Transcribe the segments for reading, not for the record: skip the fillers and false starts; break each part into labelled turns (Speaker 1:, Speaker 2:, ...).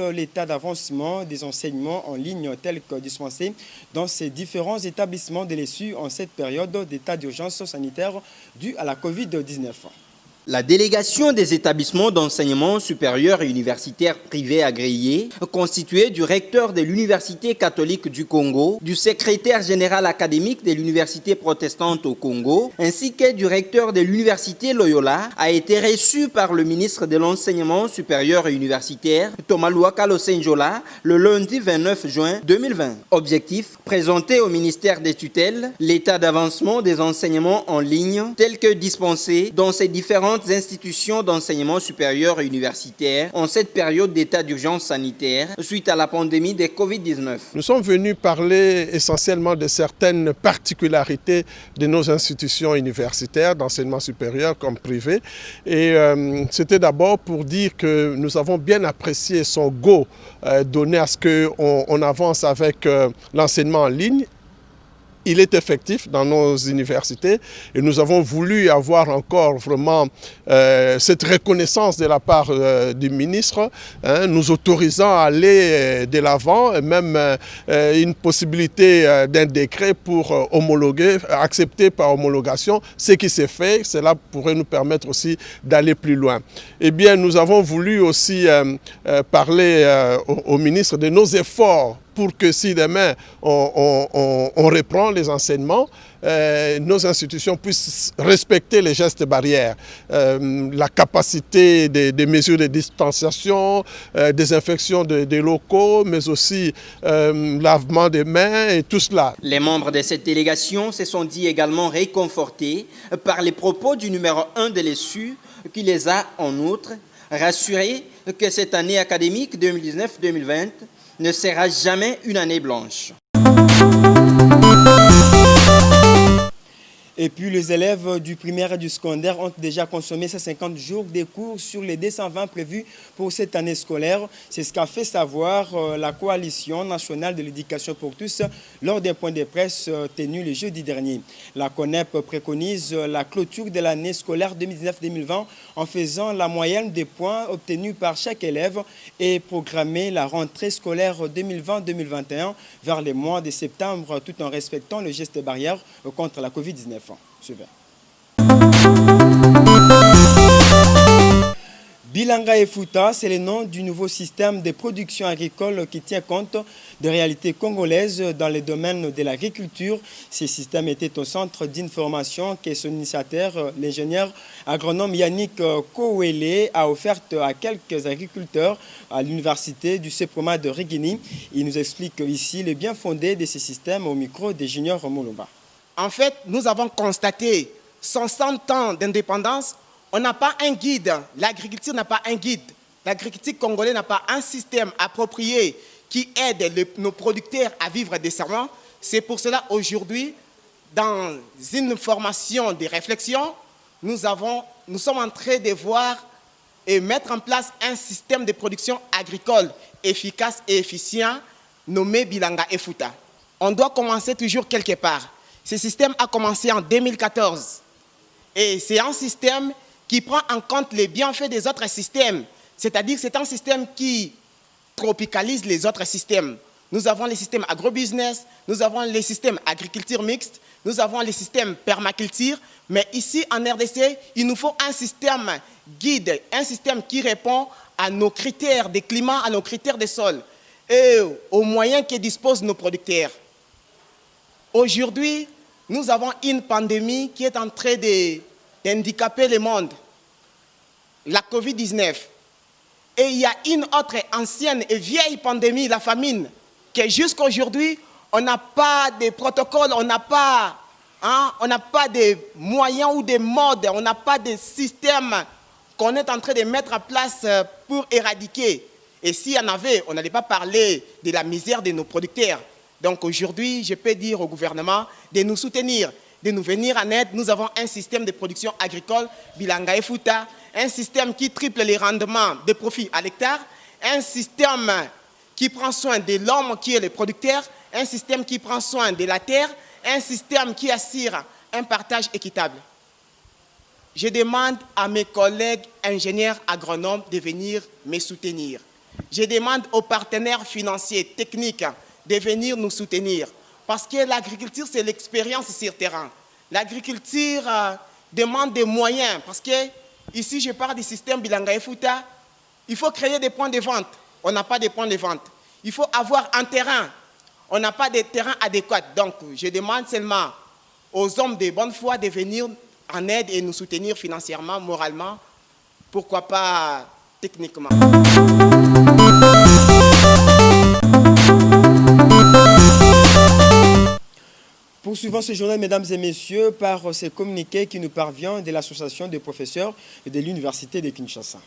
Speaker 1: l'état d'avancement des enseignements en ligne tels que dispensés dans ces différents établissements de l'ESU en cette période d'état d'urgence sanitaire due à la Covid-19.
Speaker 2: La délégation des établissements d'enseignement supérieur et universitaire privés agréés, constituée du recteur de l'Université catholique du Congo, du secrétaire général académique de l'Université protestante au Congo, ainsi que du recteur de l'Université Loyola, a été reçue par le ministre de l'Enseignement supérieur et universitaire, Thomas Luakalo Senjola, le lundi 29 juin 2020. Objectif, présenter au ministère des tutelles l'état d'avancement des enseignements en ligne tels que dispensés dans ces différentes institutions d'enseignement supérieur et universitaire en cette période d'état d'urgence sanitaire suite à la pandémie de Covid-19.
Speaker 3: Nous sommes venus parler essentiellement de certaines particularités de nos institutions universitaires d'enseignement supérieur comme privées. Et c'était d'abord pour dire que nous avons bien apprécié son go donné à ce qu'on avance avec l'enseignement en ligne. Il est effectif dans nos universités et nous avons voulu avoir encore vraiment cette reconnaissance de la part du ministre, nous autorisant à aller de l'avant et même une possibilité d'un décret pour homologuer, accepter par homologation ce qui s'est fait. Cela pourrait nous permettre aussi d'aller plus loin. Eh bien, nous avons voulu aussi parler au ministre de nos efforts pour que si demain on reprend les enseignements, nos institutions puissent respecter les gestes barrières, la capacité des mesures de distanciation, désinfection des locaux, mais aussi lavement des mains et tout cela.
Speaker 2: Les membres de cette délégation se sont dit également réconfortés par les propos du numéro 1 de l'ESU qui les a en outre rassurés que cette année académique 2019-2020 ne sera jamais une année blanche.
Speaker 1: Et puis les élèves du primaire et du secondaire ont déjà consommé ces 50 jours des cours sur les 220 prévus pour cette année scolaire. C'est ce qu'a fait savoir la Coalition nationale de l'éducation pour tous lors d'un point de presse tenu le jeudi dernier. La CONEP préconise la clôture de l'année scolaire 2019-2020 en faisant la moyenne des points obtenus par chaque élève et programmer la rentrée scolaire 2020-2021 vers les mois de septembre tout en respectant le geste barrière contre la Covid-19. Suivez. Bilanga Efuta, c'est le nom du nouveau système de production agricole qui tient compte des réalités congolaises dans le domaine de l'agriculture. Ce système était au centre d'une formation que son initiateur, l'ingénieur agronome Yannick Kowele, a offerte à quelques agriculteurs à l'université du CEPROMA de Rigini. Il nous explique ici le bien fondé de ce système au micro de Junior Molomba.
Speaker 4: En fait, nous avons constaté 60 ans d'indépendance. On n'a pas un guide, l'agriculture n'a pas un guide. L'agriculture congolaise n'a pas un système approprié qui aide nos producteurs à vivre décemment. C'est pour cela aujourd'hui, dans une formation de réflexion, nous sommes en train de voir et mettre en place un système de production agricole efficace et efficient nommé Bilanga Efuta. On doit commencer toujours quelque part. Ce système a commencé en 2014 et c'est un système qui prend en compte les bienfaits des autres systèmes. C'est-à-dire que c'est un système qui tropicalise les autres systèmes. Nous avons les systèmes agrobusiness, nous avons les systèmes agriculture mixte, nous avons les systèmes permaculture, mais ici en RDC, il nous faut un système guide, un système qui répond à nos critères de climat, à nos critères de sol et aux moyens que disposent nos producteurs. Aujourd'hui, nous avons une pandémie qui est en train d'handicaper le monde, la Covid-19. Et il y a une autre ancienne et vieille pandémie, la famine, que jusqu'à aujourd'hui, on n'a pas de protocole, on n'a pas de moyens ou de modes, on n'a pas de système qu'on est en train de mettre en place pour éradiquer. Et s'il y en avait, on n'allait pas parler de la misère de nos producteurs. Donc aujourd'hui, je peux dire au gouvernement de nous soutenir, de nous venir en aide. Nous avons un système de production agricole, Bilanga Efuta, un système qui triple les rendements de profit à l'hectare, un système qui prend soin de l'homme qui est le producteur, un système qui prend soin de la terre, un système qui assure un partage équitable. Je demande à mes collègues ingénieurs agronomes de venir me soutenir. je demande aux partenaires financiers, techniques, de venir nous soutenir. Parce que l'agriculture, c'est l'expérience sur terrain. L'agriculture demande des moyens. Parce que ici, je parle du système Bilanga Efuta. Il faut créer des points de vente. On n'a pas de points de vente. Il faut avoir un terrain. On n'a pas de terrain adéquat. Donc, je demande seulement aux hommes de bonne foi de venir en aide et nous soutenir financièrement, moralement, pourquoi pas techniquement.
Speaker 1: Poursuivons ce journal, mesdames et messieurs, par ces communiqués qui nous parviennent de l'association des professeurs de l'Université de Kinshasa.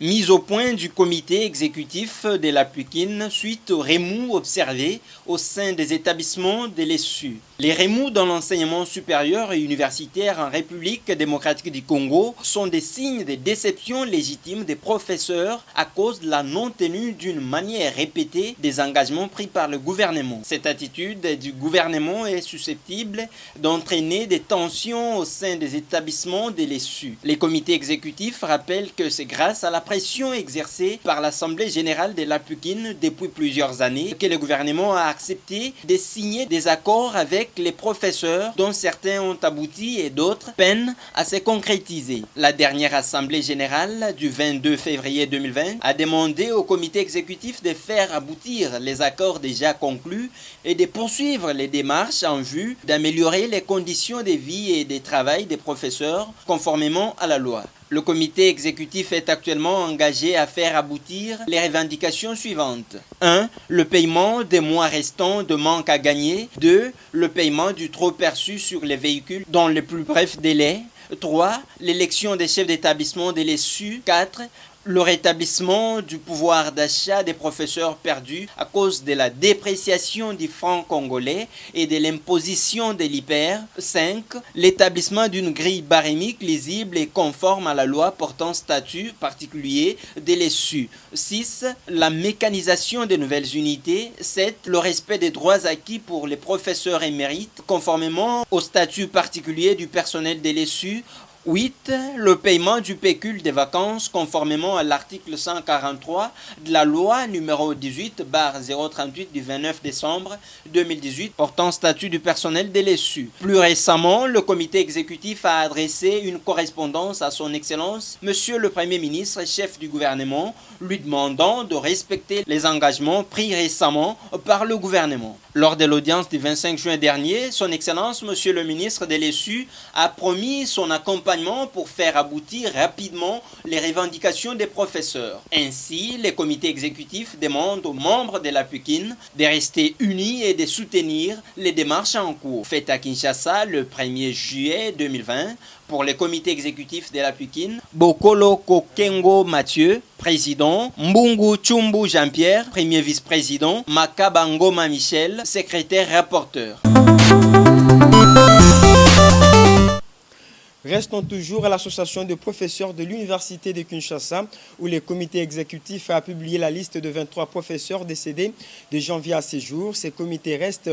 Speaker 2: Mise au point du comité exécutif de la PUKIN suite aux remous observés au sein des établissements de l'ESU. Les remous dans l'enseignement supérieur et universitaire en République démocratique du Congo sont des signes de déception légitime des professeurs à cause de la non-tenue d'une manière répétée des engagements pris par le gouvernement. Cette attitude du gouvernement est susceptible d'entraîner des tensions au sein des établissements de l'ESU. Les comités exécutifs rappellent que c'est grâce à la pression exercée par l'Assemblée générale de la PUKIN depuis plusieurs années que le gouvernement a accepté de signer des accords avec les professeurs dont certains ont abouti et d'autres peinent à se concrétiser. La dernière Assemblée générale du 22 février 2020 a demandé au comité exécutif de faire aboutir les accords déjà conclus et de poursuivre les démarches en vue d'améliorer les conditions de vie et de travail des professeurs conformément à la loi. Le comité exécutif est actuellement engagé à faire aboutir les revendications suivantes. 1. Le paiement des mois restants de manque à gagner. 2. Le paiement du trop perçu sur les véhicules dans les plus brefs délais. 3. L'élection des chefs d'établissement de l'ESU. 4. Le rétablissement du pouvoir d'achat des professeurs perdus à cause de la dépréciation du franc congolais et de l'imposition de l'hyper. 5. L'établissement d'une grille barémique lisible et conforme à la loi portant statut particulier de l'ESU. 6. La mécanisation des nouvelles unités. 7. Le respect des droits acquis pour les professeurs émérites conformément au statut particulier du personnel de l'ESU. 8. Le paiement du pécule des vacances conformément à l'article 143 de la loi numéro 18/038 du 29 décembre 2018 portant statut du personnel de l'ESU. Plus récemment, le comité exécutif a adressé une correspondance à son Excellence, Monsieur le Premier ministre, chef du gouvernement, lui demandant de respecter les engagements pris récemment par le gouvernement. Lors de l'audience du 25 juin dernier, son Excellence, Monsieur le ministre de l'ESU, a promis son accompagnement pour faire aboutir rapidement les revendications des professeurs. Ainsi, les comités exécutifs demandent aux membres de la PUKIN de rester unis et de soutenir les démarches en cours. Faites à Kinshasa le 1er juillet 2020 pour les comités exécutifs de la PUKIN, Bokolo Kokengo Mathieu, président, Mbungu Chumbu Jean-Pierre, premier vice-président, Makabangoma Michel, secrétaire rapporteur.
Speaker 1: Restons toujours à l'association de professeurs de l'Université de Kinshasa où le comité exécutif a publié la liste de 23 professeurs décédés de janvier à ce jour. Ces comités restent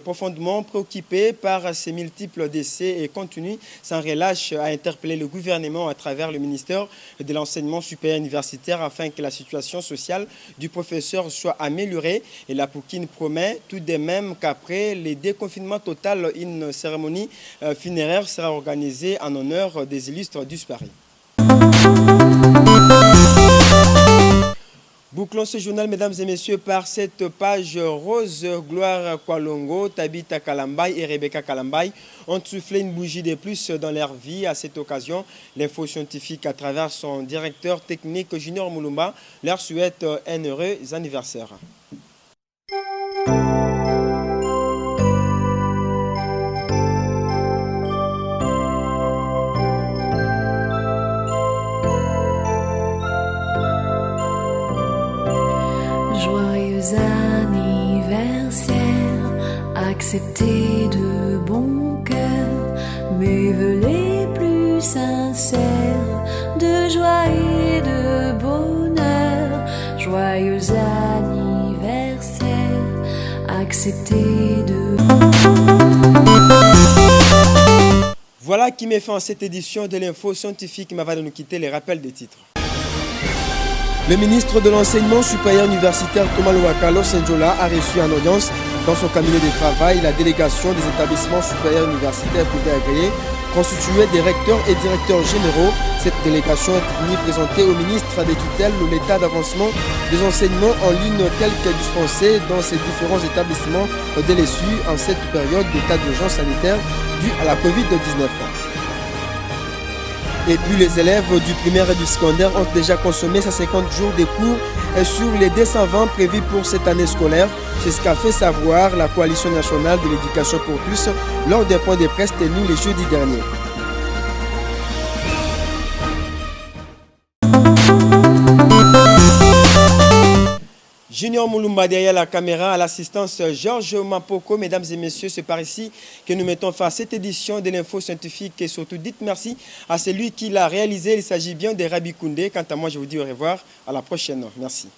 Speaker 1: profondément préoccupés par ces multiples décès et continuent sans relâche à interpeller le gouvernement à travers le ministère de l'Enseignement supérieur universitaire afin que la situation sociale du professeur soit améliorée. Et la PUKIN promet tout de même qu'après le déconfinement total, une cérémonie funéraire sera organisée en honneur des illustres disparus. Bouclons ce journal, mesdames et messieurs, par cette page rose. Gloire Kwalongo, Tabitha Kalambay et Rebecca Kalambay ont soufflé une bougie de plus dans leur vie. À cette occasion, l'info scientifique, à travers son directeur technique Junior Moulumba, leur souhaite un heureux anniversaire.
Speaker 5: Accepter de bon cœur mes vœux les plus sincères de joie et de bonheur. Joyeux anniversaire, accepter de...
Speaker 1: Voilà qui met fin à cette édition de l'info scientifique. Mais avant de nous quitter, les rappels des titres. Le ministre de l'Enseignement supérieur universitaire Thomas Louakalo Senjola a reçu en audience dans son cabinet de travail la délégation des établissements supérieurs universitaires privés agréés constituée des recteurs et directeurs généraux. Cette délégation est venue présenter au ministre des tutelles l'état d'avancement des enseignements en ligne tels que dispensés dans ces différents établissements dès l'issue en cette période d'état d'urgence sanitaire due à la Covid-19. Et puis les élèves du primaire et du secondaire ont déjà consommé 150 jours de cours sur les 220 prévus pour cette année scolaire. C'est ce qu'a fait savoir la Coalition nationale de l'éducation pour tous lors d'un point de presse tenu le jeudi dernier. Junior Moulumba derrière la caméra, à l'assistance Georges Mapoko. Mesdames et messieurs, c'est par ici que nous mettons fin à cette édition de l'info scientifique et surtout dites merci à celui qui l'a réalisé. Il s'agit bien de Rabi Koundé. Quant à moi, je vous dis au revoir. À la prochaine. Merci.